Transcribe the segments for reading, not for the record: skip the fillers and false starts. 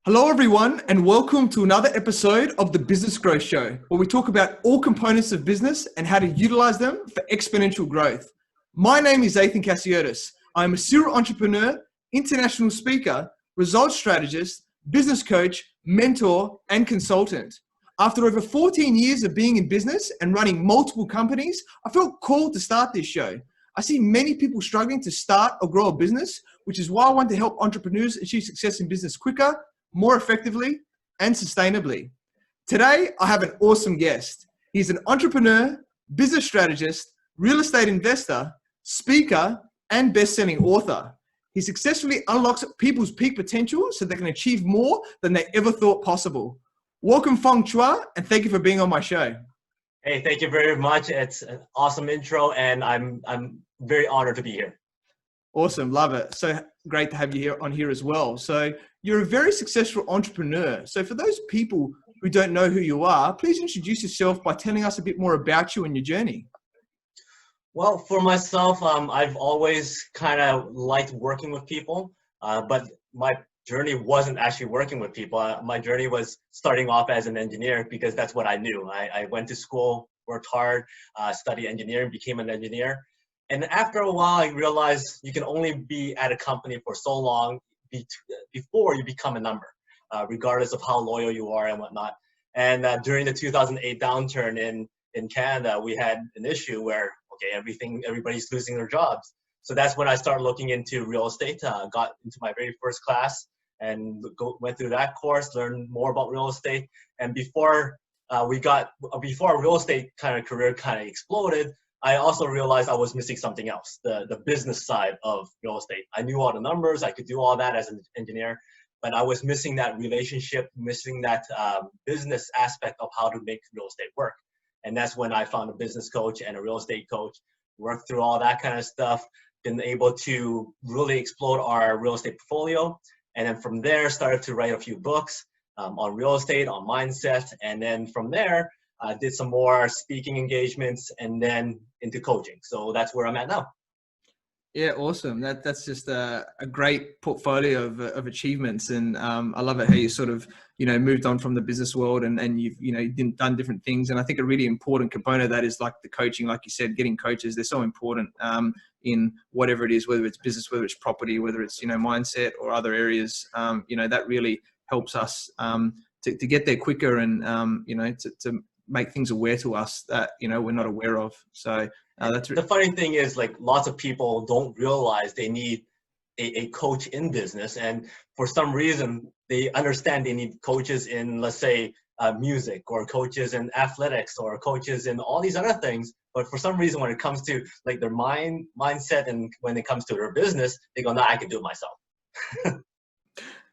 Hello, everyone, and welcome to another episode of the Business Growth Show, where we talk about all components of business and how to utilize them for exponential growth. My name is Ethan Cassiotis. I'm a serial entrepreneur, international speaker, results strategist, business coach, mentor, and consultant. After over 14 years of being in business and running multiple companies, I felt called to start this show. I see many people struggling to start or grow a business, which is why I want to help entrepreneurs achieve success in business quicker, more effectively, and sustainably. Today, I have an awesome guest. He's an entrepreneur, business strategist, real estate investor, speaker, and best-selling author. He successfully unlocks people's peak potential so they can achieve more than they ever thought possible. Welcome, Feng Chua, and thank you for being on my show. Hey, thank you very much. It's an awesome intro, and I'm very honored to be here. Awesome, love it. So great to have you on here as well. So you're a very successful entrepreneur. So for those people who don't know who you are, please introduce yourself by telling us a bit more about you and your journey. Well, for myself, I've always kind of liked working with people, but my journey wasn't actually working with people. My journey was starting off as an engineer because that's what I knew. I went to school, worked hard, studied engineering, became an engineer. And after a while, I realized you can only be at a company for so long before you become a number, regardless of how loyal you are and whatnot. And during the 2008 downturn in Canada, we had an issue where, everybody's losing their jobs. So that's when I started looking into real estate, got into my very first class and went through that course, learned more about real estate. And before our real estate kind of career kind of exploded, I also realized I was missing something else, the business side of real estate. I knew all the numbers, I could do all that as an engineer, but I was missing that relationship, missing that business aspect of how to make real estate work. And that's when I found a business coach and a real estate coach, worked through all that kind of stuff, been able to really explode our real estate portfolio. And then from there, started to write a few books on real estate, on mindset. And then from there, I did some more speaking engagements and then into coaching. So that's where I'm at now. Yeah, awesome. That's just a great portfolio of achievements. And I love it how you sort of, moved on from the business world and you've, done different things. And I think a really important component of that is like the coaching, like you said, getting coaches. They're so important in whatever it is, whether it's business, whether it's property, whether it's, mindset or other areas, that really helps us to get there quicker and, to make things aware to us that, we're not aware of. So that's the funny thing is, like, lots of people don't realize they need a coach in business. And for some reason, they understand they need coaches in, let's say, music, or coaches in athletics, or coaches in all these other things. But for some reason, when it comes to like their mindset and when it comes to their business, they go, "No, I can do it myself."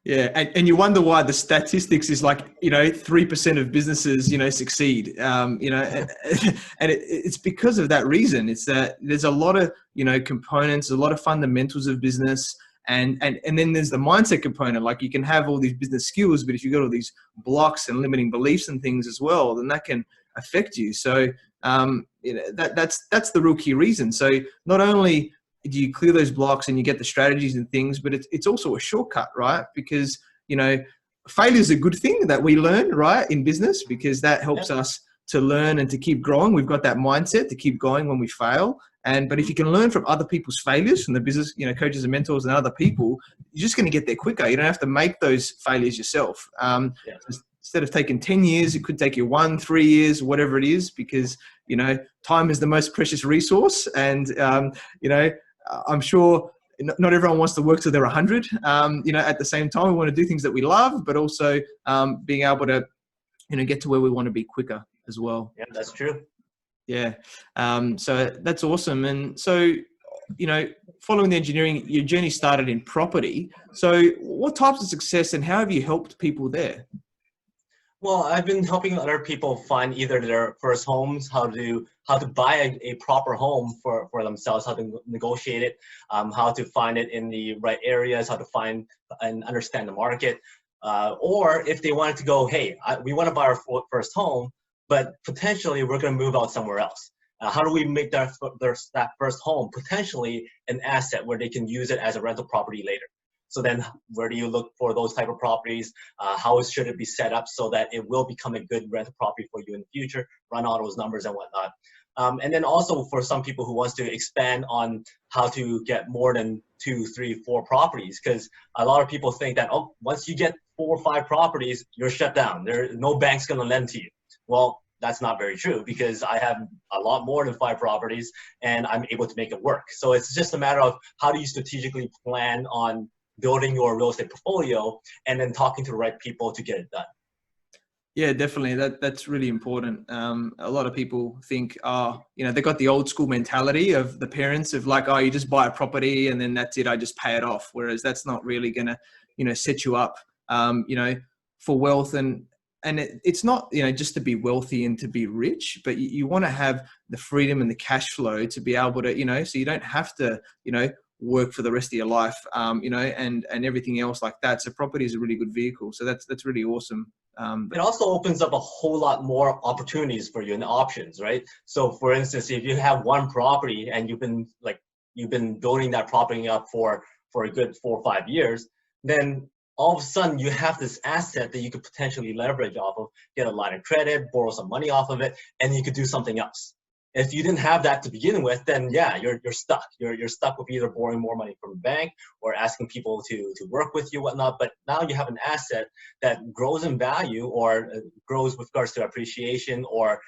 Yeah, and you wonder why the statistics is like 3% of businesses succeed. And it's because of that reason. It's that there's a lot of components, a lot of fundamentals of business, and then there's the mindset component. Like you can have all these business skills, but if you've got all these blocks and limiting beliefs and things as well, then that can affect you. So that's the real key reason. So not only do you clear those blocks and you get the strategies and things, but it's also a shortcut, right? Because, failure is a good thing that we learn, right, in business, because that helps us to learn and to keep growing. We've got that mindset to keep going when we fail. But if you can learn from other people's failures, from the business, coaches and mentors and other people, you're just going to get there quicker. You don't have to make those failures yourself. Instead of taking 10 years, it could take you 1-3 years, whatever it is, because, time is the most precious resource. And, I'm sure not everyone wants to work till they're 100. At the same time, we want to do things that we love, but also being able to, get to where we want to be quicker as well. Yeah, that's true. Yeah. So that's awesome. And so, following the engineering, your journey started in property. So what types of success and how have you helped people there? Well, I've been helping other people find either their first homes, how to buy a proper home for themselves, how to negotiate it, how to find it in the right areas, how to find and understand the market, or if they wanted to go, hey, we want to buy our first home, but potentially we're going to move out somewhere else. How do we make that first home potentially an asset where they can use it as a rental property later? So then where do you look for those type of properties? How should it be set up so that it will become a good rental property for you in the future? Run all those numbers and whatnot. And then also for some people who wants to expand on how to get more than 2, 3, 4 properties, because a lot of people think that, oh, once you get 4 or 5 properties, you're shut down. No bank's going to lend to you. Well, that's not very true, because I have a lot more than 5 properties and I'm able to make it work. So it's just a matter of how do you strategically plan on building your real estate portfolio and then talking to the right people to get it done. Yeah, definitely. That's really important. A lot of people think, they got the old school mentality of the parents of like, oh, you just buy a property and then that's it. I just pay it off. Whereas that's not really going to, set you up, for wealth. And it's not, just to be wealthy and to be rich, but you want to have the freedom and the cash flow to be able to, so you don't have to, work for the rest of your life, and everything else like that. So property is a really good vehicle. So that's really awesome. It also opens up a whole lot more opportunities for you and options, right? So for instance, if you have one property and you've been building that property up for a good 4 or 5 years, then all of a sudden you have this asset that you could potentially leverage off of, get a line of credit, borrow some money off of it, and you could do something else. If you didn't have that to begin with, then yeah, you're stuck. You're stuck with either borrowing more money from the bank or asking people to work with you, whatnot. But now you have an asset that grows in value or grows with regards to appreciation or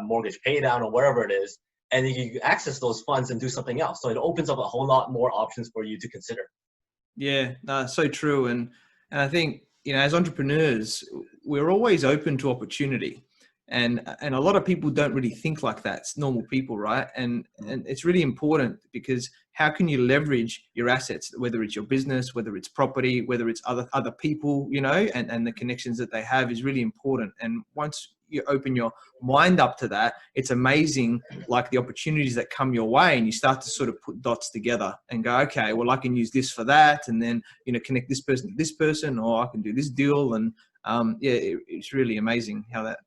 mortgage pay down or whatever it is, and you can access those funds and do something else. So it opens up a whole lot more options for you to consider. Yeah, no, so true. And I think, as entrepreneurs, we're always open to opportunity. And a lot of people don't really think like that. It's normal people, right? And it's really important, because how can you leverage your assets, whether it's your business, whether it's property, whether it's other people, and the connections that they have is really important. And once you open your mind up to that, it's amazing, like the opportunities that come your way, and you start to sort of put dots together and go, okay, well, I can use this for that, and then connect this person to this person, or I can do this deal. And it's really amazing how that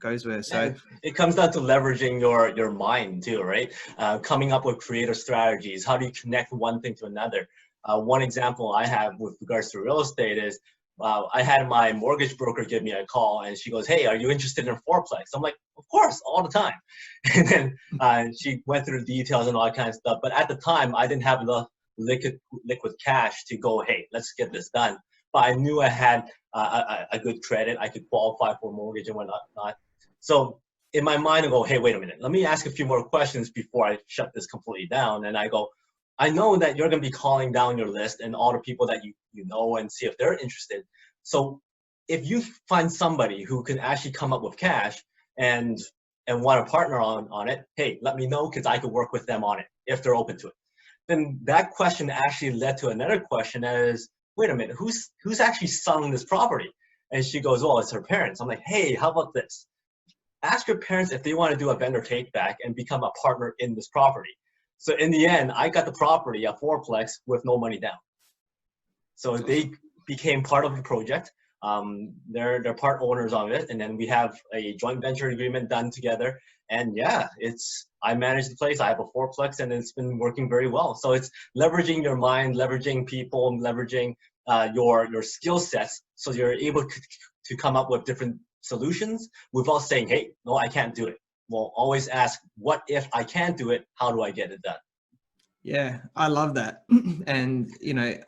goes where. So it comes down to leveraging your mind too, right? Coming up with creative strategies. How do you connect one thing to another? One example I have with regards to real estate is I had my mortgage broker give me a call, and she goes, "Hey, are you interested in fourplex?" I'm like, "Of course, all the time." And then she went through the details and all that kind of stuff. But at the time, I didn't have enough liquid cash to go, "Hey, let's get this done." But I knew I had a good credit. I could qualify for a mortgage and whatnot. So in my mind, I go, hey, wait a minute. Let me ask a few more questions before I shut this completely down. And I go, I know that you're going to be calling down your list and all the people that you know and see if they're interested. So if you find somebody who can actually come up with cash and want to partner on it, hey, let me know, because I could work with them on it if they're open to it. Then that question actually led to another question, that is, wait a minute, who's actually selling this property? And she goes, well, it's her parents. I'm like, hey, how about this? Ask your parents if they want to do a vendor take back and become a partner in this property. So in the end, I got the property, a fourplex, with no money down. So they became part of the project. They're part owners of it, and then we have a joint venture agreement done together. And yeah, I manage the place. I have a fourplex, and it's been working very well. So it's leveraging your mind, leveraging people, leveraging your skill sets, so you're able to come up with different solutions without saying, hey, no, I can't do it. Well, always ask, what if I can't do it? How do I get it done? Yeah, I love that. And,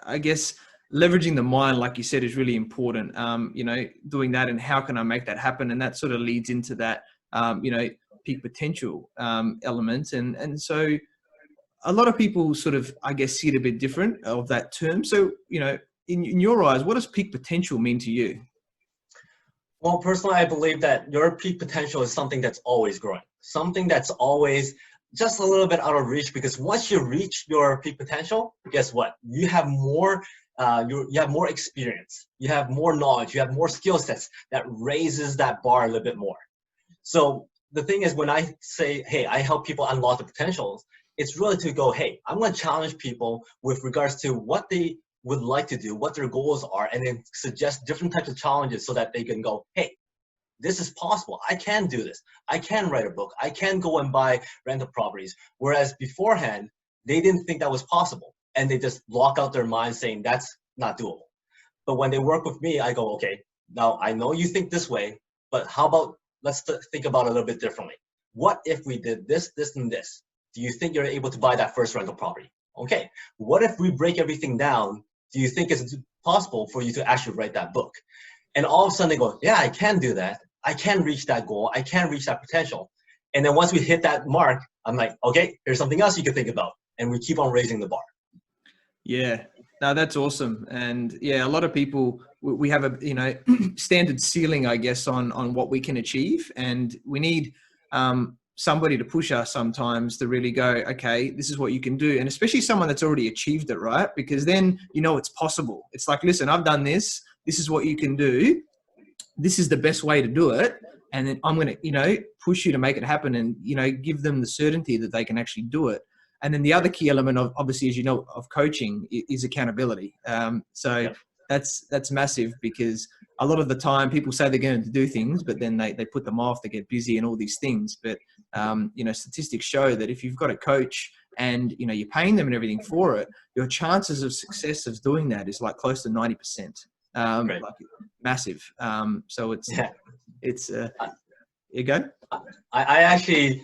I guess leveraging the mind, like you said, is really important. Doing that and how can I make that happen? And that sort of leads into that, peak potential element. And so a lot of people sort of, I guess, see it a bit different of that term. So, in your eyes, what does peak potential mean to you? Well, personally, I believe that your peak potential is something that's always growing, something that's always just a little bit out of reach, because once you reach your peak potential, guess what? You have more, you have more experience, you have more knowledge, you have more skill sets that raises that bar a little bit more. So the thing is, when I say, hey, I help people unlock the potentials, it's really to go, hey, I'm going to challenge people with regards to what they would like to do, what their goals are, and then suggest different types of challenges so that they can go, hey, this is possible. I can do this. I can write a book. I can go and buy rental properties. Whereas beforehand, they didn't think that was possible. and they just block out their mind saying that's not doable. But when they work with me, I go, okay, now I know you think this way, but how about let's think about it a little bit differently. What if we did this, this, and this? Do you think you're able to buy that first rental property? Okay. What if we break everything down? Do you think it's possible for you to actually write that book? And all of a sudden they go, yeah, I can do that. I can reach that goal. I can reach that potential. And then once we hit that mark, I'm like, okay, here's something else you can think about. And we keep on raising the bar. Yeah, no, that's awesome. And yeah, a lot of people, we have a, standard ceiling, I guess, on what we can achieve. And we need somebody to push us sometimes to really go, okay, this is what you can do. And especially someone that's already achieved it, right? Because then, it's possible. It's like, listen, I've done this. This is what you can do. This is the best way to do it. And then I'm going to, push you to make it happen and, give them the certainty that they can actually do it. And then the other key element of, obviously, as you know, of coaching is accountability. That's massive, because a lot of the time people say they're going to do things, but then they put them off, they get busy and all these things. But, statistics show that if you've got a coach and, you're paying them and everything for it, your chances of success of doing that is like close to 90%. Like massive. So it's you go. I actually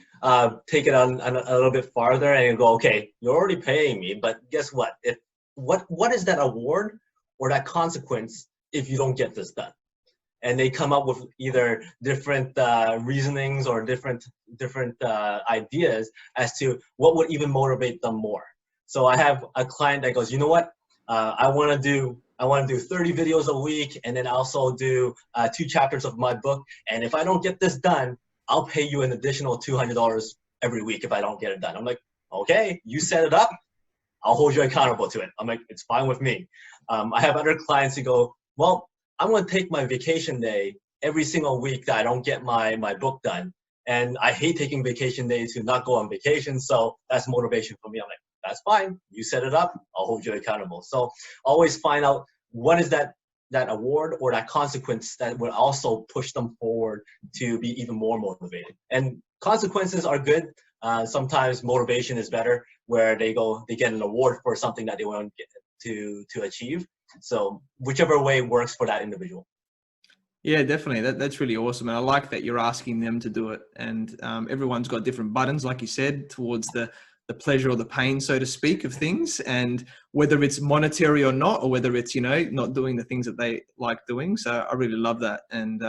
take it on a little bit farther and go, okay, you're already paying me, but guess what? What is that award or that consequence if you don't get this done? And they come up with either different reasonings or different ideas as to what would even motivate them more. So I have a client that goes, you know what? I want to do 30 videos a week, and then also do 2 chapters of my book. And if I don't get this done, I'll pay you an additional $200 every week if I don't get it done. I'm like, okay, you set it up. I'll hold you accountable to it. I'm like, it's fine with me. I have other clients who go, well, I'm going to take my vacation day every single week that I don't get my book done. And I hate taking vacation days to not go on vacation. So that's motivation for me. I'm like, that's fine. You set it up. I'll hold you accountable. So always find out what is that award or that consequence that will also push them forward to be even more motivated. And consequences are good. Sometimes motivation is better, where they get an award for something that they want to achieve. So whichever way works for that individual. Yeah, definitely. That's really awesome. And I like that you're asking them to do it. And everyone's got different buttons, like you said, towards the pleasure or the pain, so to speak, of things. And whether it's monetary or not, or whether it's, not doing the things that they like doing. So I really love that. And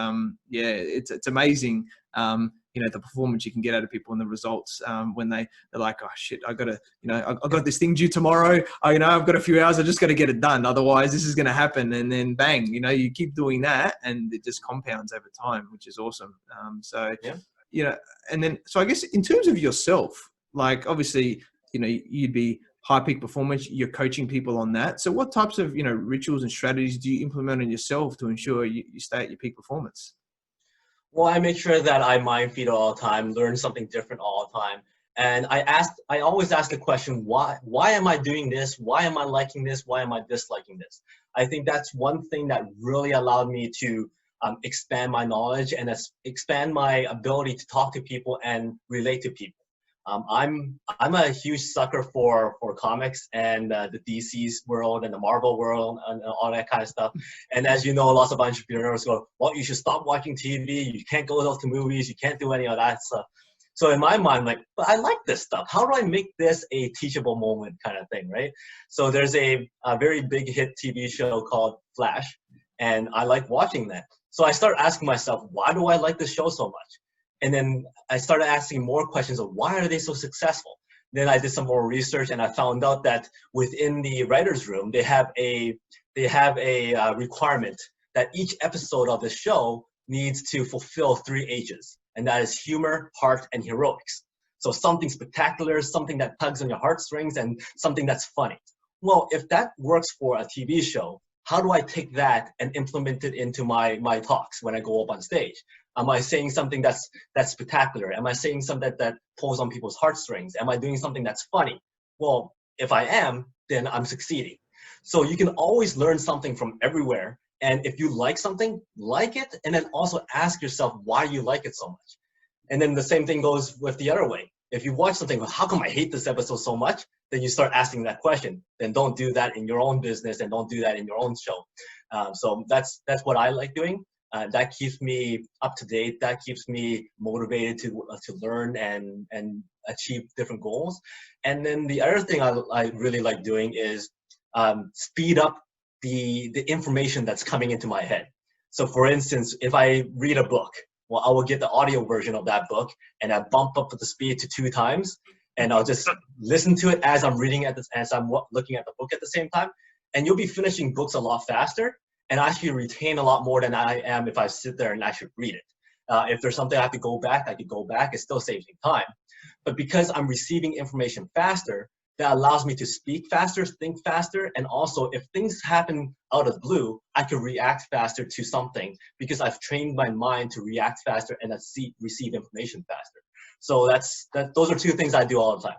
it's amazing, the performance you can get out of people and the results when they're like, oh shit, I got this thing due tomorrow. I've got a few hours. I just got to get it done. Otherwise this is going to happen. And then bang, you keep doing that and it just compounds over time, which is awesome. And then, so I guess in terms of yourself, like obviously, you'd be high peak performance, you're coaching people on that. So what types of, rituals and strategies do you implement on yourself to ensure you stay at your peak performance? Well, I make sure that I mind feed all the time, learn something different all the time. And I always ask the question, why am I doing this? Why am I liking this? Why am I disliking this? I think that's one thing that really allowed me to expand my knowledge and expand my ability to talk to people and relate to people. I'm a huge sucker for comics and the DC's world and the Marvel world and all that kind of stuff. And as you know, lots of entrepreneurs go, well, you should stop watching TV. You can't go out to movies. You can't do any of that stuff. So in my mind, like, but I like this stuff. How do I make this a teachable moment kind of thing, right? So there's a very big hit TV show called Flash, and I like watching that. So I start asking myself, why do I like this show so much? And then I started asking more questions of why are they so successful? Then I did some more research and I found out that within the writer's room, they have a requirement that each episode of the show needs to fulfill 3 H's. And that is humor, heart, and heroics. So something spectacular, something that tugs on your heartstrings, and something that's funny. Well, if that works for a TV show, how do I take that and implement it into my talks when I go up on stage? Am I saying something that's spectacular? Am I saying something that pulls on people's heartstrings? Am I doing something that's funny? Well, if I am, then I'm succeeding. So you can always learn something from everywhere. And if you like something, like it, and then also ask yourself why you like it so much. And then the same thing goes with the other way. If you watch something, how come I hate this episode so much? then you start asking that question. Then don't do that in your own business and don't do that in your own show. So that's what I like doing. That keeps me up to date. That keeps me motivated to learn and achieve different goals. And then the other thing I really like doing is speed up the information that's coming into my head. So for instance, if I read a book, well, I will get the audio version of that book and I bump up the speed to 2 times, and I'll just listen to it as I'm reading as I'm looking at the book at the same time. And you'll be finishing books a lot faster and actually retain a lot more than I am if I sit there and actually read it. If there's something I have to go back, I could go back. It still saves me time. But because I'm receiving information faster, that allows me to speak faster, think faster, and also if things happen out of the blue, I can react faster to something because I've trained my mind to react faster and receive information faster. So those are 2 things I do all the time.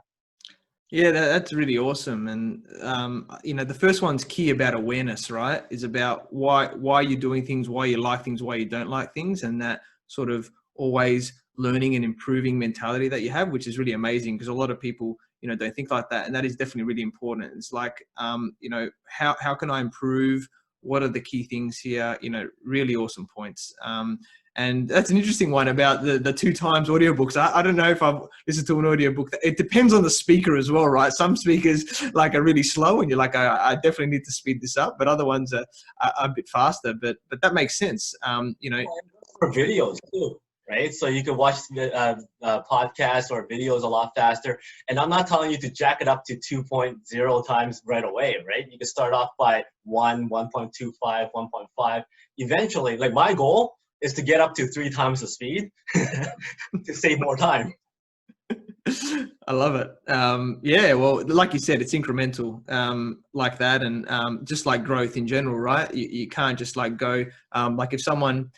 Yeah, that's really awesome. And, the first one's key about awareness, right? Is about why you're doing things, why you like things, why you don't like things. And that sort of always learning and improving mentality that you have, which is really amazing because a lot of people, don't think like that. And that is definitely really important. It's like, how can I improve? What are the key things here? Really awesome points. And that's an interesting one about the 2 times audiobooks. I don't know if I've listened to an audiobook. It depends on the speaker as well, right? Some speakers are really slow and you're like, I definitely need to speed this up, but other ones are a bit faster, but that makes sense. For videos too, right? So you can watch the podcasts or videos a lot faster. And I'm not telling you to jack it up to 2.0 times right away, right? You can start off by 1.25, 1.5. Eventually, like my goal is to get up to 3 times the speed to save more time. I love it. Yeah, well, like you said, it's incremental like that. And just like growth in general, right? You can't just go, like if someone,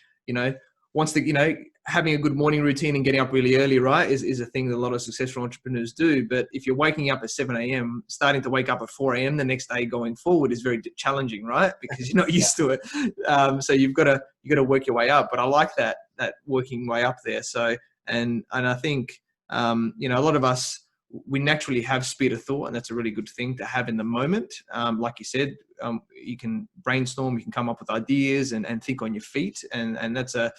wants to, having a good morning routine and getting up really early, right, is a thing that a lot of successful entrepreneurs do. But if you're waking up at 7 a.m., starting to wake up at 4 a.m. the next day going forward is very challenging, right? Because you're not used to it. So you got to work your way up. But I like that working way up there. So, and I think, a lot of us, we naturally have speed of thought, and that's a really good thing to have in the moment. Like you said, you can brainstorm, you can come up with ideas and think on your feet. And that's a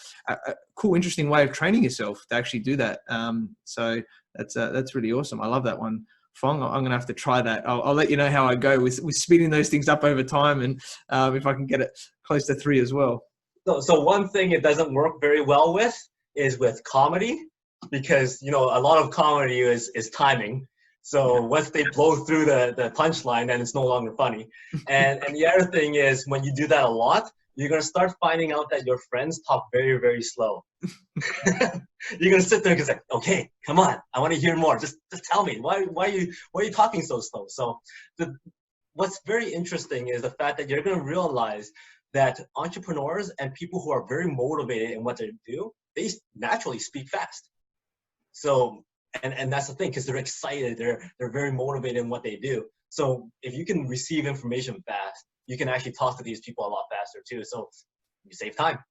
cool, interesting way of training yourself to actually do that. So that's really awesome. I love that one. Phong, I'm going to have to try that. I'll let you know how I go with speeding those things up over time. And if I can get it close to 3 as well. So one thing it doesn't work very well with is with comedy. Because a lot of comedy is timing. So once they blow through the punchline, then it's no longer funny. And the other thing is when you do that a lot, you're gonna start finding out that your friends talk very, very slow. You're gonna sit there and say, "Okay, come on, I want to hear more. Just tell me why are you talking so slow?" So what's very interesting is the fact that you're gonna realize that entrepreneurs and people who are very motivated in what they do, they naturally speak fast. So, and that's the thing, because they're excited, they're very motivated in what they do. So if you can receive information fast, you can actually talk to these people a lot faster too. So you save time.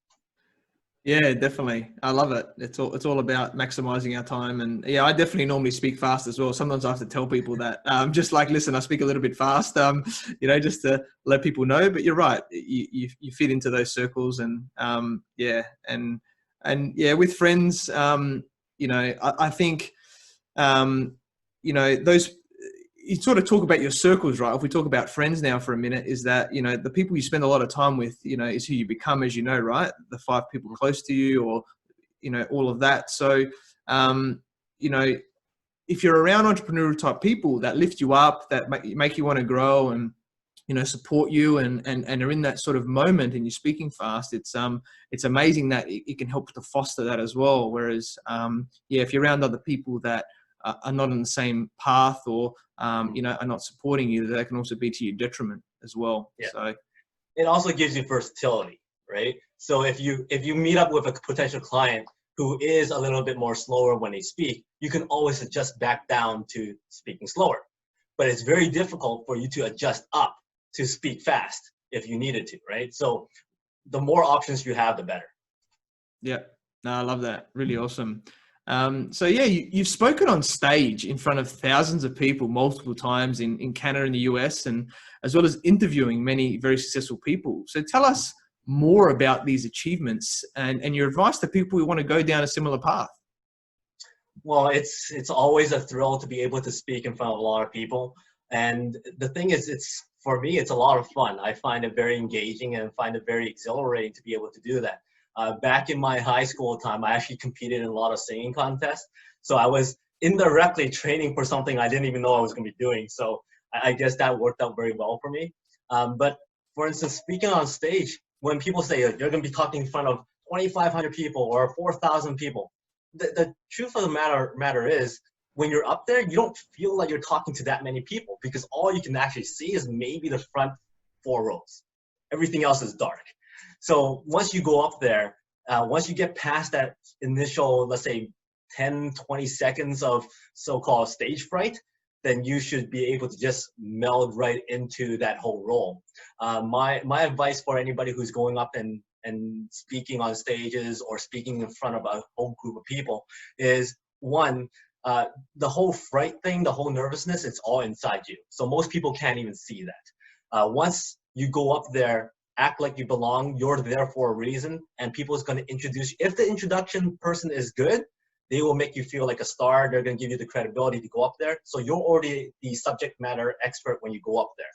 Yeah, definitely. I love it. It's all about maximizing our time. And yeah, I definitely normally speak fast as well. Sometimes I have to tell people that, just like, listen, I speak a little bit fast, just to let people know. But you're right. You fit into those circles, and yeah, and yeah, with friends, I think, those, you sort of talk about your circles, right? If we talk about friends now for a minute, is that, the people you spend a lot of time with, is who you become, as right? The 5 people close to you, or, all of that. So, if you're around entrepreneurial type people that lift you up, that make you want to grow and, support you and are in that sort of moment and you're speaking fast, it's amazing that it can help to foster that as well. Whereas, if you're around other people that are not on the same path or, are not supporting you, that can also be to your detriment as well. Yeah. So it also gives you versatility, right? So if you meet up with a potential client who is a little bit more slower when they speak, you can always adjust back down to speaking slower. But it's very difficult for you to adjust up to speak fast if you needed to, right? So the more options you have, the better. Yeah, no, I love that. Really awesome. So yeah, you've spoken on stage in front of thousands of people multiple times in Canada and the US, and as well as interviewing many very successful people. So tell us more about these achievements and your advice to people who want to go down a similar path. Well, it's always a thrill to be able to speak in front of a lot of people. And the thing is, it's for me, it's a lot of fun. I find it very engaging and find it very exhilarating to be able to do that. Back in my high school time, I actually competed in a lot of singing contests. So I was indirectly training for something I didn't even know I was going to be doing. So I guess that worked out very well for me. But for instance, speaking on stage, when people say you're going to be talking in front of 2,500 people or 4,000 people, the truth of the matter is, when you're up there, you don't feel like you're talking to that many people because all you can actually see is maybe the front 4 rows. Everything else is dark. So once you go up there, once you get past that initial, let's say 10, 20 seconds of so-called stage fright, then you should be able to just meld right into that whole role. My advice for anybody who's going up and speaking on stages or speaking in front of a whole group of people is, one, the whole fright thing, the whole nervousness, it's all inside you. So most people can't even see that. Once you go up there, act like you belong, you're there for a reason, and people is going to introduce you. If the introduction person is good, they will make you feel like a star. They're going to give you the credibility to go up there. So you're already the subject matter expert when you go up there.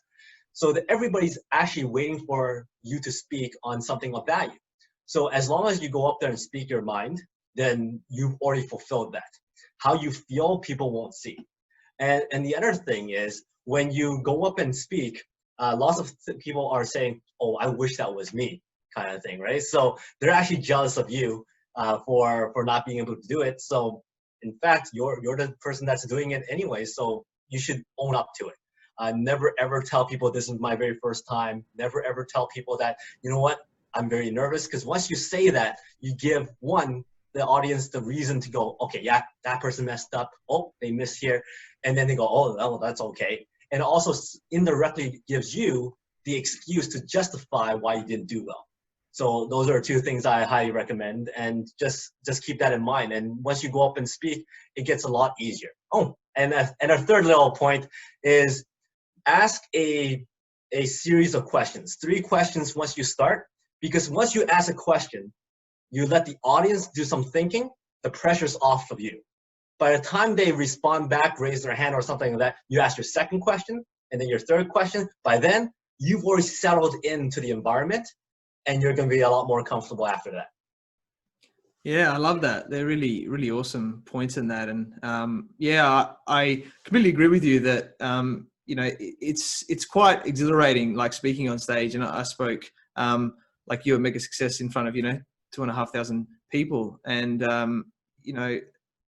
So that everybody's actually waiting for you to speak on something of value. So as long as you go up there and speak your mind, then you've already fulfilled that. How you feel, people won't see. And the other thing is, when you go up and speak, lots of people are saying, oh, I wish that was me, kind of thing, right? So they're actually jealous of you for not being able to do it. So in fact, you're the person that's doing it anyway, so you should own up to it. Never ever tell people this is my very first time. Never ever tell people that, you know what, I'm very nervous, because once you say that, you give the audience the reason to go, okay, yeah, that person messed up. Oh, they missed here. And then they go, oh, that's okay. And it also indirectly gives you the excuse to justify why you didn't do well. So those are 2 things I highly recommend, and just keep that in mind. And once you go up and speak, it gets a lot easier. Oh, and a third little point is, ask a series of questions, 3 questions once you start, because once you ask a question, you let the audience do some thinking, the pressure's off of you. By the time they respond back, raise their hand or something like that, you ask your second question and then your third question. By then, you've already settled into the environment and you're going to be a lot more comfortable after that. Yeah, I love that. They're really, really awesome points in that. And yeah, I completely agree with you that, you know, it's quite exhilarating, like speaking on stage. And I spoke, like you, a mega success in front of, you know, 2,500 people. And, you know,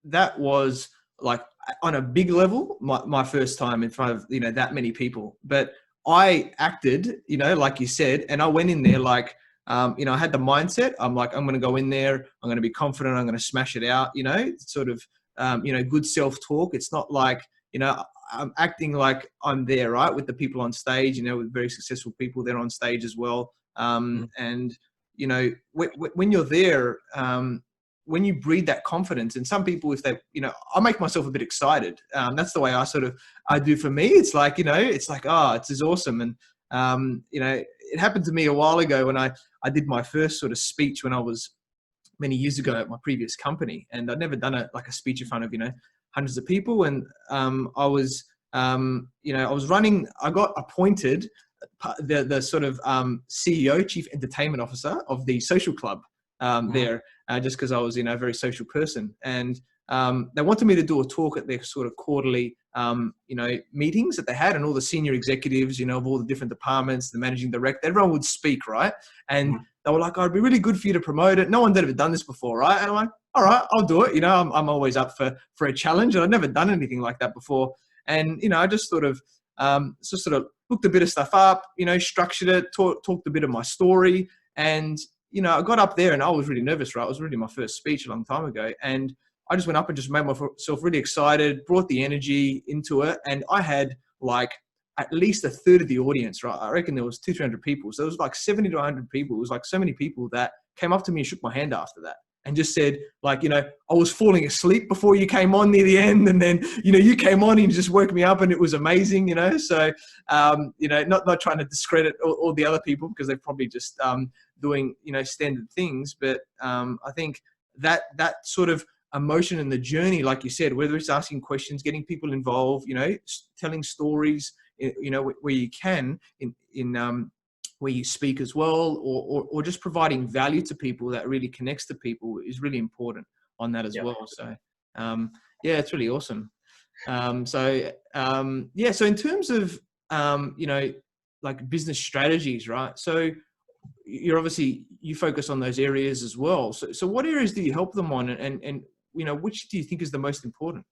that was like on a big level, my first time in front of, you know, that many people. But I acted, you know, like you said, and I went in there like, you know, I had the mindset. I'm like, I'm going to go in there. I'm going to be confident. I'm going to smash it out, you know, sort of, you know, good self-talk. It's not like, you know, I'm acting like I'm there, right, with the people on stage, you know, with very successful people there on stage as well. And, you know, when you're there, when you breed that confidence, and some people, if they, you know, I make myself a bit excited. That's the way I do for me. It's like, you know, it's like, oh, it's as awesome. And, you know, it happened to me a while ago when I did my first sort of speech when I was many years ago at my previous company. And I'd never done a speech in front of, you know, hundreds of people. And I was, you know, I got appointed the sort of CEO, Chief Entertainment Officer of the social club there, just because I was, you know, a very social person. And they wanted me to do a talk at their sort of quarterly, you know, meetings that they had, and all the senior executives, you know, of all the different departments, the managing director, everyone would speak, right? And they were like, oh, it'd be really good for you to promote it. No one had ever done this before, right? And I'm like, all right, I'll do it. You know, I'm always up for a challenge, and I'd never done anything like that before. And, you know, I just sort of looked a bit of stuff up, you know, structured it, talked a bit of my story. And, you know, I got up there and I was really nervous, right? It was really my first speech a long time ago. And I just went up and just made myself really excited, brought the energy into it. And I had like at least a third of the audience, right? I reckon there was 200-300 people. So there was like 70 to 100 people. It was like so many people that came up to me and shook my hand after that. and just said, like, you know, I was falling asleep before you came on near the end, and then, you know, you came on and you just woke me up, and it was amazing, you know. So, you know, not trying to discredit all the other people, because they're probably just doing, you know, standard things. But I think that sort of emotion and the journey, like you said, whether it's asking questions, getting people involved, you know, telling stories, you know, where you can, in where you speak as well, or just providing value to people that really connects to people is really important on that as well. So yeah, it's really awesome. Yeah, so in terms of you know, like business strategies, right? So you're obviously, you focus on those areas as well. So what areas do you help them on, and you know, which do you think is the most important?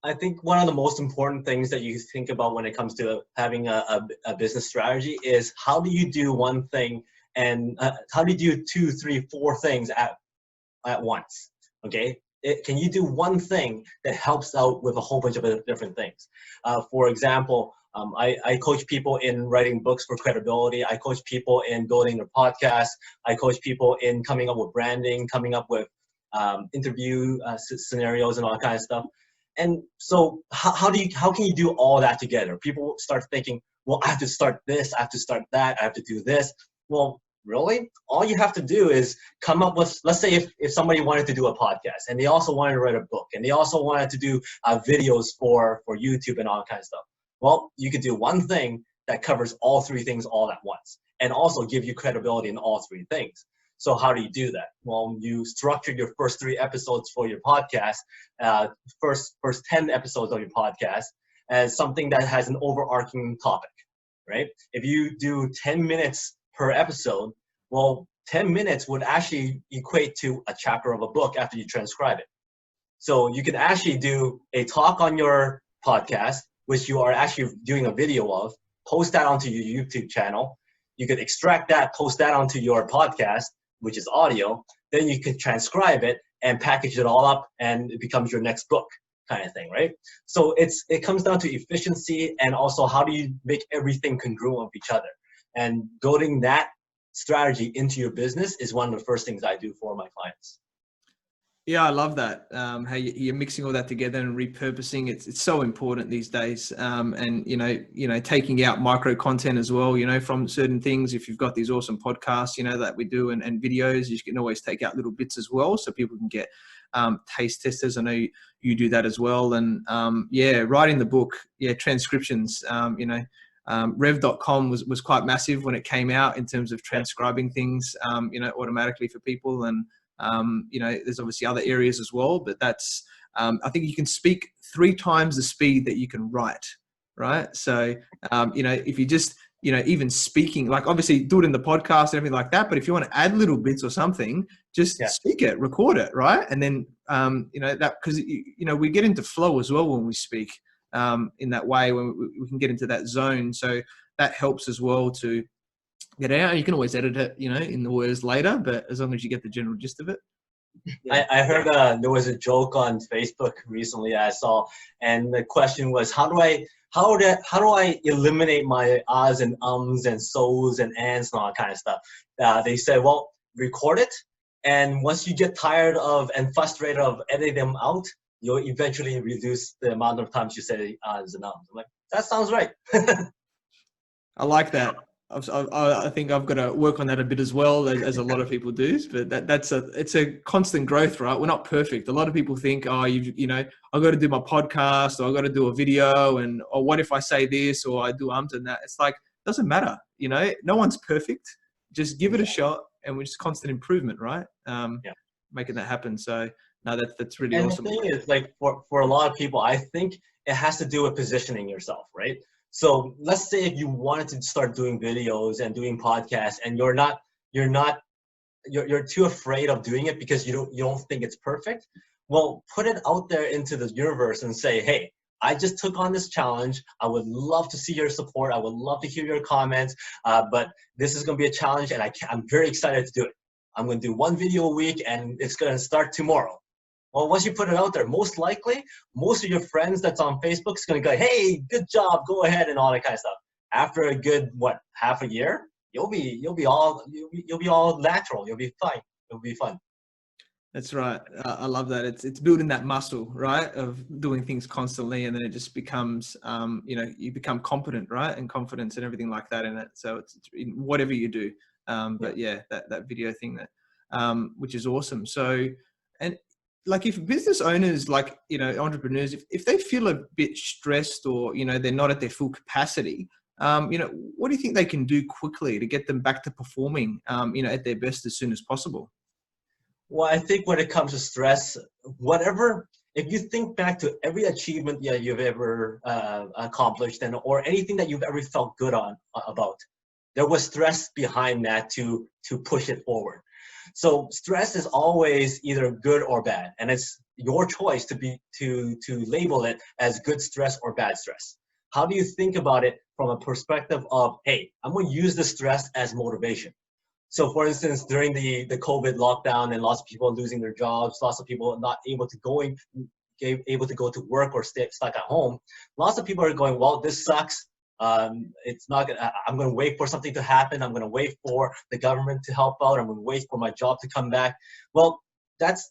I think one of the most important things that you think about when it comes to having a business strategy is, how do you do one thing, and how do you do 2, 3, 4 things at once? Okay, can you do one thing that helps out with a whole bunch of different things? For example, I coach people in writing books for credibility. I coach people in building their podcasts. I coach people in coming up with branding, coming up with interview scenarios and all that kind of stuff. And so how can you do all that together? People start thinking, well, I have to start this, I have to start that, I have to do this. Well, really, all you have to do is come up with, let's say if somebody wanted to do a podcast, and they also wanted to write a book, and they also wanted to do videos for YouTube and all that kind of stuff. Well, you could do one thing that covers all 3 things all at once, and also give you credibility in all 3 things. So how do you do that? Well, you structure your first 3 episodes for your podcast, first 10 episodes of your podcast, as something that has an overarching topic, right? If you do 10 minutes per episode, well, 10 minutes would actually equate to a chapter of a book after you transcribe it. So you can actually do a talk on your podcast, which you are actually doing a video of, post that onto your YouTube channel. You could extract that, post that onto your podcast, which is audio. Then you could transcribe it and package it all up, and it becomes your next book kind of thing, right? So it comes down to efficiency, and also how do you make everything congruent with each other. And building that strategy into your business is one of the first things I do for my clients. Yeah, I love that. How you're mixing all that together and repurposing. It's so important these days. And you know, taking out micro content as well, you know, from certain things. If you've got these awesome podcasts, you know, that we do, and videos, you can always take out little bits as well, so people can get taste testers. I know you do that as well. And yeah, writing the book, yeah, transcriptions, you know, rev.com was quite massive when it came out in terms of transcribing things, you know, automatically for people. And you know, there's obviously other areas as well, but that's, I think you can speak 3 times the speed that you can write, right? So, you know, if you just, you know, even speaking, like obviously do it in the podcast and everything like that, but if you want to add little bits or something, just speak it, record it, right? And then, you know, that, because, you know, we get into flow as well when we speak, in that way, when we can get into that zone. So that helps as well to get out. You can always edit it, you know, in the words later, but as long as you get the general gist of it. Yeah. I heard there was a joke on Facebook recently I saw, and the question was, how do I eliminate my ahs and ums and so's and ands and all that kind of stuff? They said, well, record it, and once you get tired of and frustrated of editing them out, you'll eventually reduce the amount of times you say ahs and ums. I'm like, that sounds right. I like that. I think I've got to work on that a bit as well, as a lot of people do. But it's a constant growth, right? We're not perfect. A lot of people think, oh, you know, I've got to do my podcast, or I've got to do a video, and or what if I say this, or I do and that. It's like, doesn't matter. You know, no one's perfect. Just give it a shot, and we're just constant improvement, right? Making that happen. So no, that's really awesome. And the thing is, like for a lot of people, I think it has to do with positioning yourself, right? So let's say if you wanted to start doing videos and doing podcasts, and you're too afraid of doing it because you don't think it's perfect. Well, put it out there into the universe and say, hey, I just took on this challenge. I would love to see your support. I would love to hear your comments. But this is going to be a challenge, and I'm very excited to do it. I'm going to do 1 video a week, and it's going to start tomorrow. Well, once you put it out there, most likely, most of your friends that's on Facebook is going to go, hey, good job, go ahead, and all that kind of stuff. After a good, half a year, you'll be all natural. You'll be fine. It'll be fun. That's right. I love that. It's building that muscle, right, of doing things constantly, and then it just becomes, you become competent, right, and confidence and everything like that in it. So it's in whatever you do. But yeah, that video thing which is awesome. So, and like if business owners, like entrepreneurs, if they feel a bit stressed or they're not at their full capacity, what do you think they can do quickly to get them back to performing, at their best as soon as possible? Well, I think when it comes to stress, if you think back to every achievement you've ever accomplished or anything that you've ever felt good about, there was stress behind that to push it forward. So stress is always either good or bad, and it's your choice to label it as good stress or bad stress. How do you think about it from a perspective of, hey, I'm going to use the stress as motivation? So for instance, during the COVID lockdown and lots of people losing their jobs, lots of people not able to go to work or stay stuck at home, lots of people are going, well, this sucks. It's not gonna, I'm going to wait for something to happen. I'm going to wait for the government to help out. I'm going to wait for my job to come back. Well, that's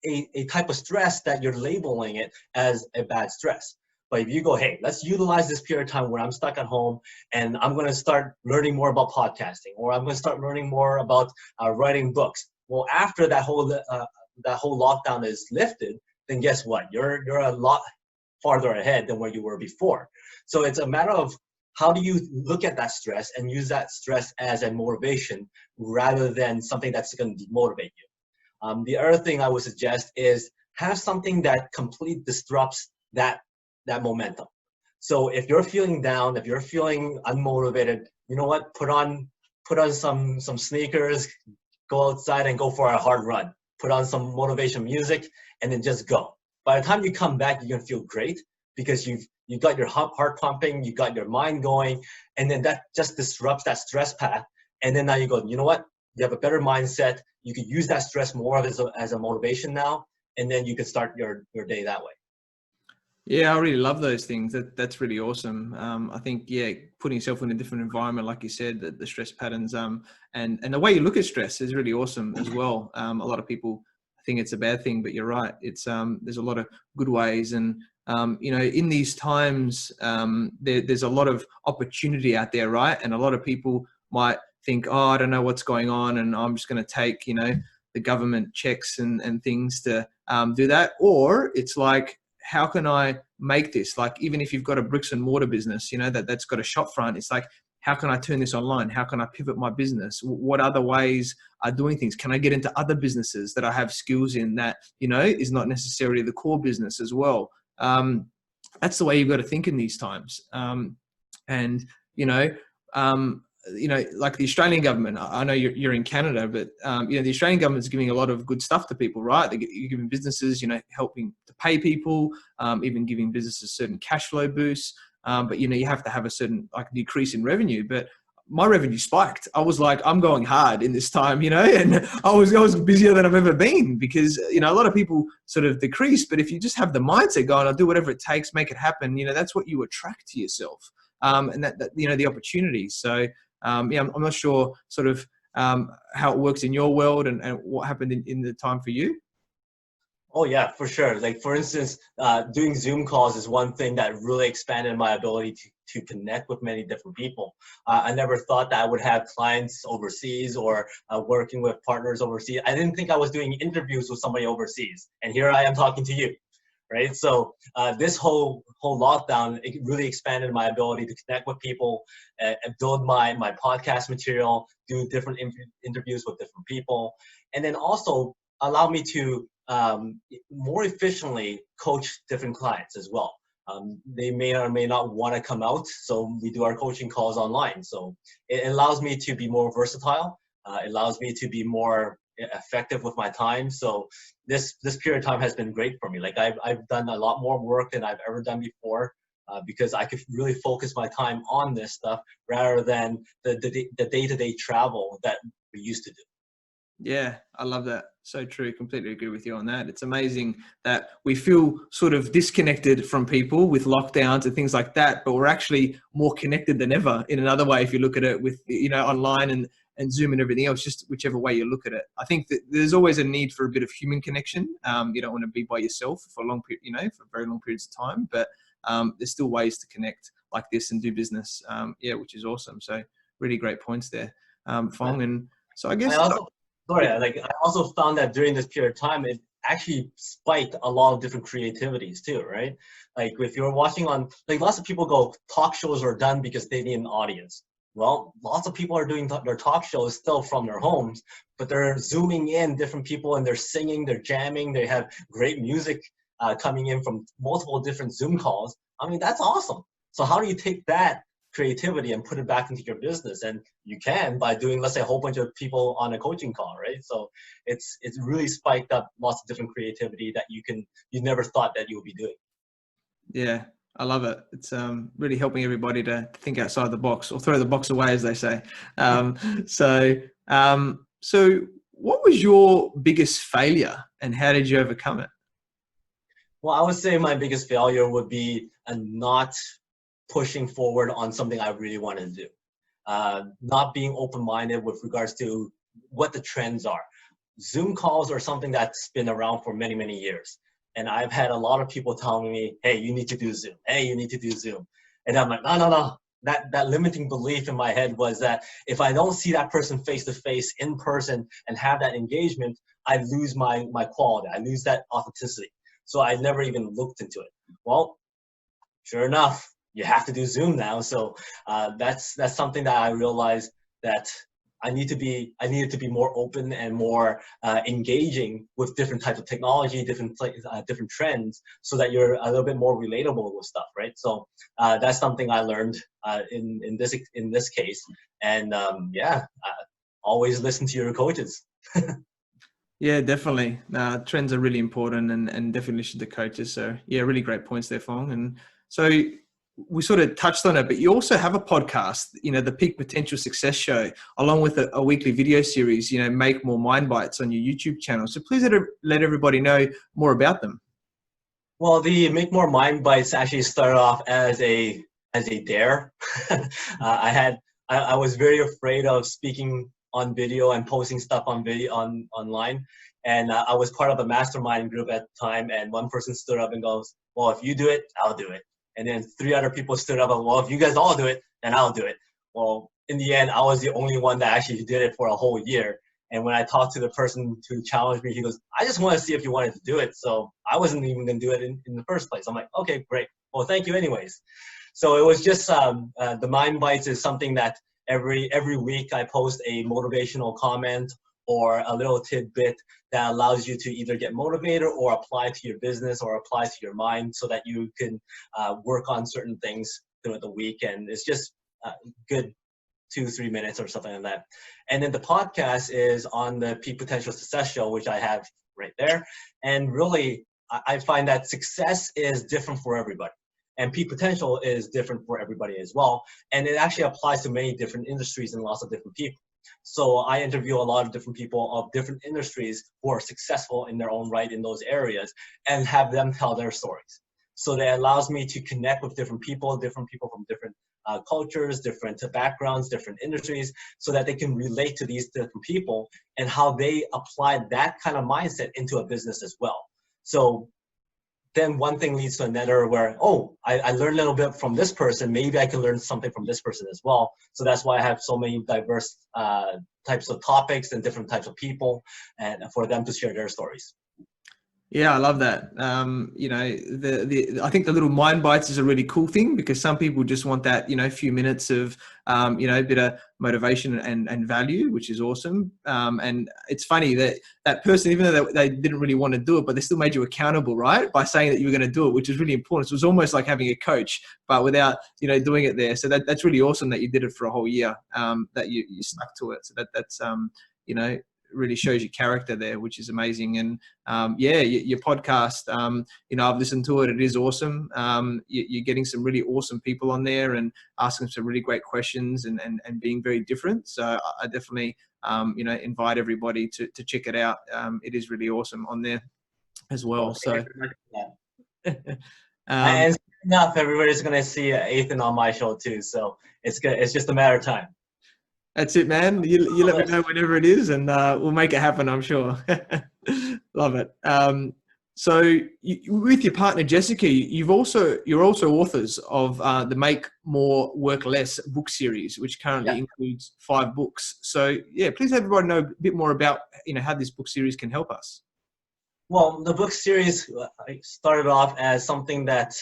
a type of stress that you're labeling it as a bad stress. But if you go, hey, let's utilize this period of time where I'm stuck at home and I'm going to start learning more about podcasting, or I'm going to start learning more about writing books. Well, after that whole lockdown is lifted, then guess what? You're a lot farther ahead than where you were before. So it's a matter of how do you look at that stress and use that stress as a motivation rather than something that's going to demotivate you. The other thing I would suggest is have something that completely disrupts that momentum. So if you're feeling down, if you're feeling unmotivated, you know what? Put on some sneakers, go outside and go for a hard run. Put on some motivation music and then just go. By the time you come back, you're gonna feel great because you've got your heart pumping, you got your mind going, and then that just disrupts that stress path. And then now you go, you know what? You have a better mindset. You could use that stress more as a motivation now, and then you can start your day that way. Yeah, I really love those things. That's really awesome. I think, putting yourself in a different environment, like you said, the stress patterns, and the way you look at stress is really awesome as well. A lot of people think it's a bad thing, but you're right. It's there's a lot of good ways, and in these times, there's a lot of opportunity out there, right? And a lot of people might think, oh, I don't know what's going on, and I'm just going to take the government checks and things to do that, or it's like, how can I make this? Like, even if you've got a bricks and mortar business, that's got a shop front, it's like, how can I turn this online? How can I pivot my business? What other ways are doing things? Can I get into other businesses that I have skills in that, is not necessarily the core business as well? That's the way you've got to think in these times. Like the Australian government, I know you're in Canada, but the Australian government is giving a lot of good stuff to people, right? You're giving businesses, helping to pay people, even giving businesses certain cash flow boosts. But you have to have a certain decrease in revenue. But my revenue spiked. I was like, I'm going hard in this time, and I was busier than I've ever been because a lot of people sort of decrease. But if you just have the mindset going, I'll do whatever it takes, make it happen. That's what you attract to yourself, and that the opportunities. So. I'm not sure sort of how it works in your world and what happened in the time for you. Oh yeah, for sure. Like for instance, doing Zoom calls is one thing that really expanded my ability to connect with many different people. I never thought that I would have clients overseas or working with partners overseas. I didn't think I was doing interviews with somebody overseas, and here I am talking to you. Right, so this whole lockdown, it really expanded my ability to connect with people, build my podcast material, do different interviews with different people, and then also allow me to more efficiently coach different clients as well. They may or may not want to come out, so we do our coaching calls online. So it allows me to be more versatile. It allows me to be more effective with my time. So this period of time has been great for me. Like I've done a lot more work than I've ever done before because I could really focus my time on this stuff rather than the day-to-day travel that we used to do. Yeah, I love that. So true. Completely agree with you on that. It's amazing that we feel sort of disconnected from people with lockdowns and things like that, but we're actually more connected than ever in another way if you look at it with online and Zoom and everything else, just whichever way you look at it. I think that there's always a need for a bit of human connection. You don't want to be by yourself for a long period, for very long periods of time, but there's still ways to connect like this and do business. Which is awesome. So really great points there, Phong. And so I guess I also found that during this period of time, it actually spiked a lot of different creativities too, right? Like if you're watching on, like lots of people go, talk shows are done because they need an audience. Well, lots of people are doing their talk shows still from their homes, but they're zooming in different people and they're singing, they're jamming, they have great music coming in from multiple different Zoom calls. I mean, that's awesome. So how do you take that creativity and put it back into your business? And you can by doing, let's say, a whole bunch of people on a coaching call, right? So it's really spiked up lots of different creativity that you never thought that you would be doing. Yeah, I love it. It's really helping everybody to think outside the box, or throw the box away, as they say. So what was your biggest failure and how did you overcome it? Well, I would say my biggest failure would be not pushing forward on something I really wanted to do. Not being open-minded with regards to what the trends are. Zoom calls are something that's been around for many, many years. And I've had a lot of people telling me, hey, you need to do Zoom. Hey, you need to do Zoom. And I'm like, no. That limiting belief in my head was that if I don't see that person face-to-face in person and have that engagement, I lose my quality. I lose that authenticity. So I never even looked into it. Well, sure enough, you have to do Zoom now. So that's something that I realized that I needed to be more open and more engaging with different types of technology, different trends, so that you're a little bit more relatable with stuff, right? So that's something I learned in this case, and always listen to your coaches. Yeah, definitely. Trends are really important, and definitely listen to coaches. So yeah, really great points there, Phong. And so we sort of touched on it, but you also have a podcast, the Peak Potential Success Show, along with a weekly video series, Make More Mind Bites on your YouTube channel. So please let everybody know more about them. Well, the Make More Mind Bites actually started off as a dare. I was very afraid of speaking on video and posting stuff on video online. And I was part of a mastermind group at the time. And one person stood up and goes, well, if you do it, I'll do it. And then 3 other people stood up and, well, if you guys all do it, then I'll do it. Well, in the end, I was the only one that actually did it for a whole year. And when I talked to the person who challenged me, he goes, I just want to see if you wanted to do it. So I wasn't even going to do it in the first place. I'm like, okay, great. Well, thank you anyways. So it was just the Mind Bites is something that every week I post a motivational comment or a little tidbit that allows you to either get motivated or apply to your business or apply to your mind so that you can work on certain things throughout the week. And it's just good 2-3 minutes or something like that. And then the podcast is on the Peak Potential Success Show, which I have right there. And really, I find that success is different for everybody. And peak potential is different for everybody as well. And it actually applies to many different industries and lots of different people. So I interview a lot of different people of different industries who are successful in their own right in those areas and have them tell their stories. So that allows me to connect with different people from different cultures, different backgrounds, different industries, so that they can relate to these different people and how they apply that kind of mindset into a business as well. So then one thing leads to another where, oh, I learned a little bit from this person. Maybe I can learn something from this person as well. So that's why I have so many diverse types of topics and different types of people and for them to share their stories. Yeah, I love that. I think the little mind bites is a really cool thing because some people just want that, few minutes of, a bit of motivation and value, which is awesome. And it's funny that person, even though they didn't really want to do it, but they still made you accountable, right? By saying that you were going to do it, which is really important. So it was almost like having a coach, but without, doing it there. So that's really awesome that you did it for a whole year, that you stuck to it. So that's really shows your character there, which is amazing. And your podcast, I've listened to it. It is awesome. You're getting some really awesome people on there and asking some really great questions and being very different. So I definitely, invite everybody to check it out. It is really awesome on there as well. So, and enough, everybody's going to see Ethan on my show too. So it's good. It's just a matter of time. That's it, man. You let me know whenever it is, and we'll make it happen, I'm sure. Love it. So with your partner Jessica, you're also authors of the Make More Work Less book series, which currently includes 5 books. So yeah, please let everybody know a bit more about how this book series can help us. Well, the book series started off as something that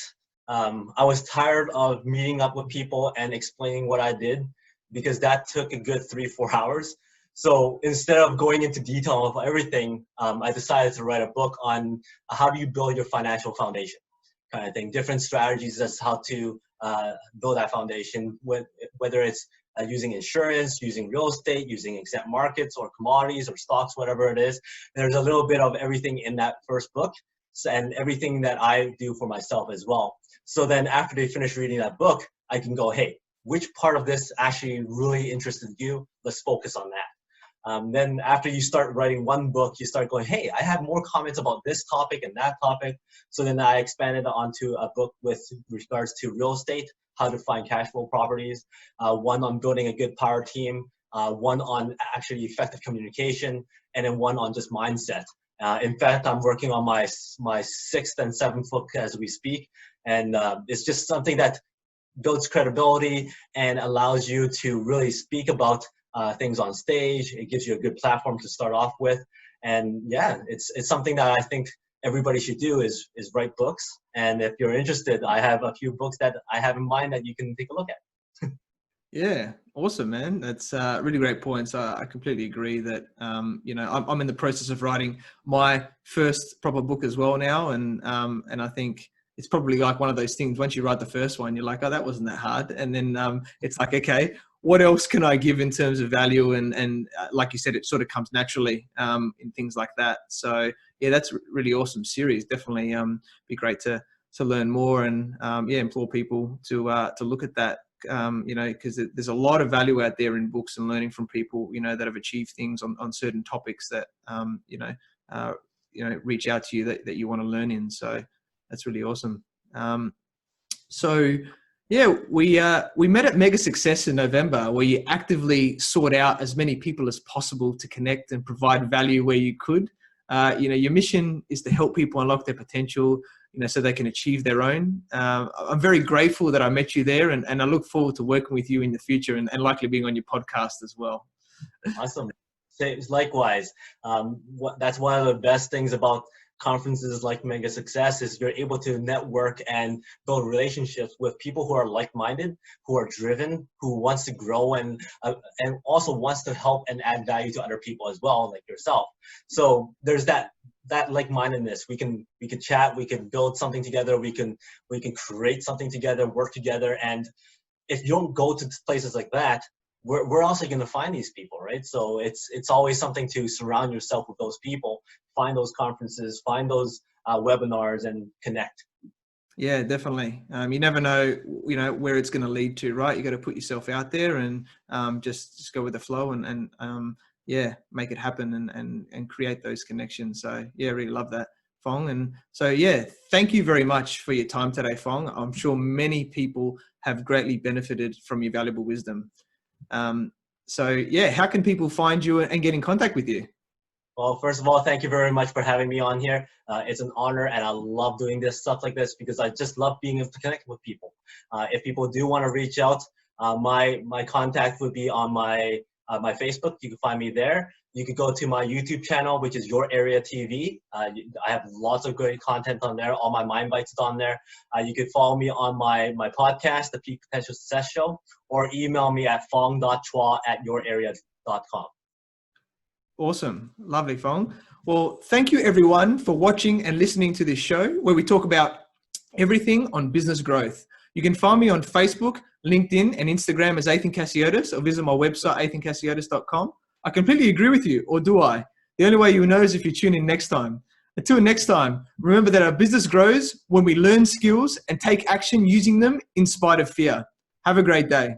I was tired of meeting up with people and explaining what I did, because that took a good 3-4 hours. So instead of going into detail of everything, I decided to write a book on how do you build your financial foundation, kind of thing. Different strategies as how to build that foundation, whether it's using insurance, using real estate, using exempt markets or commodities or stocks, whatever it is. There's a little bit of everything in that first book, and everything that I do for myself as well. So then after they finish reading that book, I can go, hey, which part of this actually really interested you? Let's focus on that. Then after you start writing one book, you start going, hey, I have more comments about this topic and that topic. So then I expanded onto a book with regards to real estate, how to find cash flow properties, one on building a good power team, one on actually effective communication, and then one on just mindset. In fact, I'm working on my 6th and 7th book as we speak. And it's just something that builds credibility and allows you to really speak about things on stage. It gives you a good platform to start off with. And yeah, it's something that I think everybody should do is write books. And if you're interested, I have a few books that I have in mind that you can take a look at. Yeah, awesome, man. That's really great points. I completely agree that, I'm in the process of writing my first proper book as well now. And I think it's probably like one of those things, once you write the first one, you're like, oh, that wasn't that hard. And then it's like, okay, what else can I give in terms of value? And like you said, it sort of comes naturally in things like that. So yeah, that's really awesome series. Definitely be great to learn more, and implore people to look at that. Because there's a lot of value out there in books and learning from people, that have achieved things on certain topics that, reach out to you that you want to learn in. So that's really awesome. We met at Mega Success in November, where you actively sought out as many people as possible to connect and provide value where you could. Your mission is to help people unlock their potential, so they can achieve their own. I'm very grateful that I met you there, and I look forward to working with you in the future and likely being on your podcast as well. Awesome. Likewise. That's one of the best things about conferences like Mega Success is you're able to network and build relationships with people who are like-minded, who are driven, who wants to grow and also wants to help and add value to other people as well, like yourself. So there's that like-mindedness. We can chat, we can build something together, we can create something together, work together. And if you don't go to places like that, we're also going to find these people, right? So it's always something to surround yourself with those people, find those conferences, find those webinars, and connect. Yeah, definitely. You never know, where it's going to lead to, right? You got to put yourself out there and just go with the flow and make it happen and create those connections. So yeah, really love that, Phong. And so yeah, thank you very much for your time today, Phong. I'm sure many people have greatly benefited from your valuable wisdom. How can people find you and get in contact with you? Well, first of all, thank you very much for having me on here. It's an honor, and I love doing stuff like this because I just love being able to connect with people. If people do want to reach out, my contact would be on my Facebook. You can find me there. You could go to my YouTube channel, which is Your Area TV. I have lots of great content on there. All my Mind Bites is on there. You could follow me on my podcast, The Peak Potential Success Show, or email me at phong.chua@yourarea.com. Awesome. Lovely, Phong. Well, thank you everyone for watching and listening to this show where we talk about everything on business growth. You can find me on Facebook, LinkedIn, and Instagram as Athan Casiotis, or visit my website, athancasiotis.com. I completely agree with you, or do I? The only way you'll know is if you tune in next time. Until next time, remember that our business grows when we learn skills and take action using them in spite of fear. Have a great day.